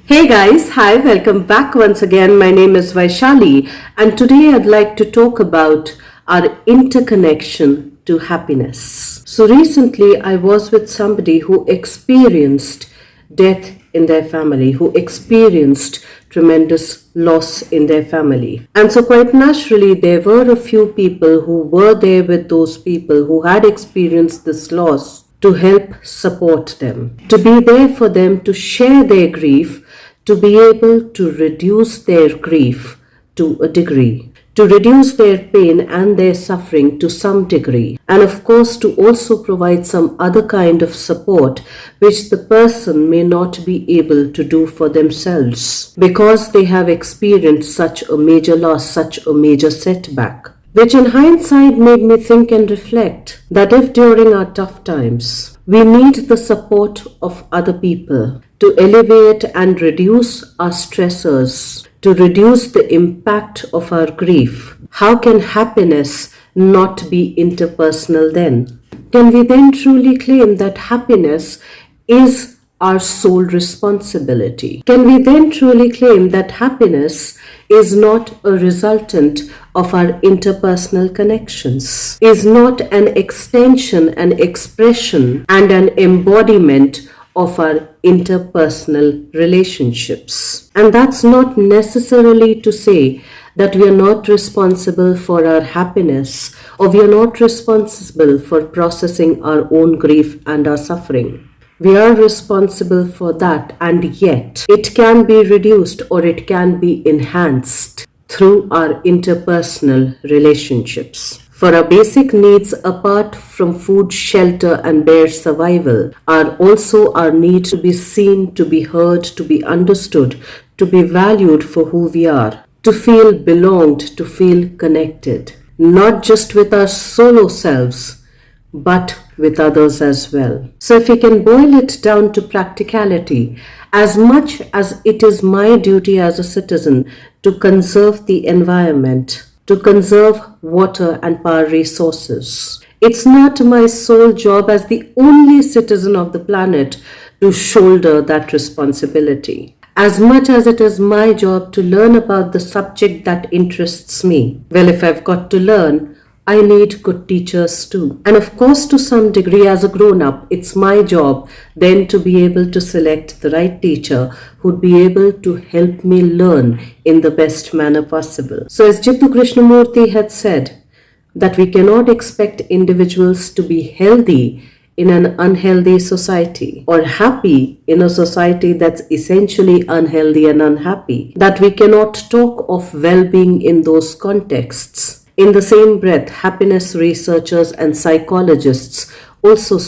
Hey guys, hi, welcome back once again. My name is Vaishali, and today I'd like to talk about our interconnection to happiness. So, recently I was with somebody who experienced death in their family, who experienced tremendous loss in their family. And so, quite naturally, there were a few people who were there with those people who had experienced this loss to help support them, to be there for them, to share their grief, to be able to reduce their grief to a degree, to reduce their pain and their suffering to some degree, and of course to also provide some other kind of support which the person may not be able to do for themselves because they have experienced such a major loss, such a major setback. Which in hindsight made me think and reflect that if during our tough times we need the support of other people to elevate and reduce our stressors, to reduce the impact of our grief, how can happiness not be interpersonal then? Can we then truly claim that happiness is our sole responsibility? Can we then truly claim that happiness is not a resultant of our interpersonal connections, is not an extension, an expression, and an embodiment of our interpersonal relationships? And that's not necessarily to say that we are not responsible for our happiness or we are not responsible for processing our own grief and our suffering. We are responsible for that, and yet it can be reduced or it can be enhanced through our interpersonal relationships. For our basic needs, apart from food, shelter, and bare survival, are also our need to be seen, to be heard, to be understood, to be valued for who we are, to feel belonged, to feel connected, not just with our solo selves, but with others as well. So if we can boil it down to practicality, as much as it is my duty as a citizen to conserve the environment, to conserve water and power resources, it's not my sole job as the only citizen of the planet to shoulder that responsibility. As much as it is my job to learn about the subject that interests me, well, if I've got to learn, I need good teachers too. And of course, to some degree, as a grown-up, it's my job then to be able to select the right teacher who'd be able to help me learn in the best manner possible. So as Jiddu Krishnamurti had said, that we cannot expect individuals to be healthy in an unhealthy society or happy in a society that's essentially unhealthy and unhappy, that we cannot talk of well-being in those contexts. In the same breath, happiness researchers and psychologists also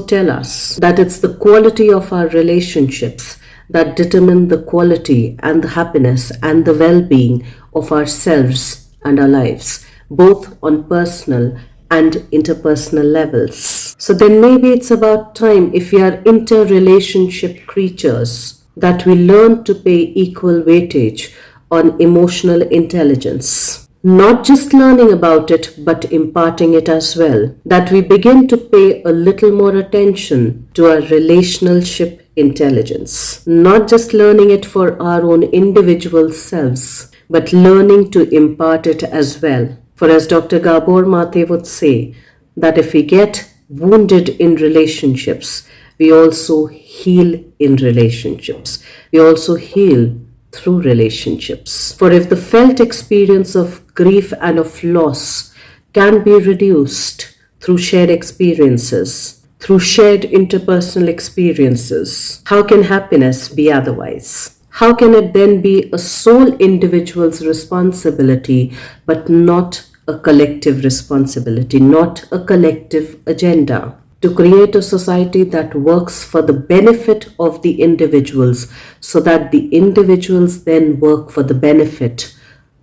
tell us that it's the quality of our relationships that determine the quality and the happiness and the well-being of ourselves and our lives, both on personal and interpersonal levels. So then maybe it's about time, if we are interrelationship creatures, that we learn to pay equal weightage on emotional intelligence. Not just learning about it, but imparting it as well. That we begin to pay a little more attention to our relationship intelligence. Not just learning it for our own individual selves, but learning to impart it as well. For as Dr. Gabor Mate would say, that if we get wounded in relationships, we also heal in relationships. We also heal through relationships. For if the felt experience of grief and of loss can be reduced through shared experiences, through shared interpersonal experiences, how can happiness be otherwise? How can it then be a sole individual's responsibility, but not a collective responsibility, not a collective agenda? To create a society that works for the benefit of the individuals so that the individuals then work for the benefit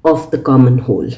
of the common whole.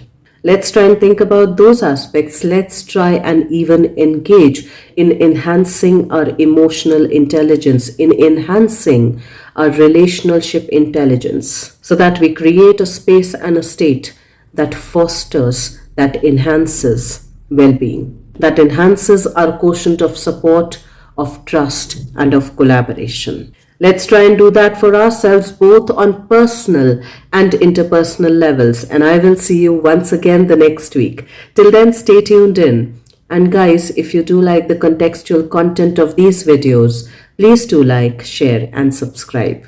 Let's try and think about those aspects. Let's try and even engage in enhancing our emotional intelligence, in enhancing our relationship intelligence, so that we create a space and a state that fosters, that enhances well-being, that enhances our quotient of support, of trust, and of collaboration. Let's try and do that for ourselves, both on personal and interpersonal levels. And I will see you once again the next week. Till then, stay tuned in. And guys, if you do like the contextual content of these videos, please do like, share, and subscribe.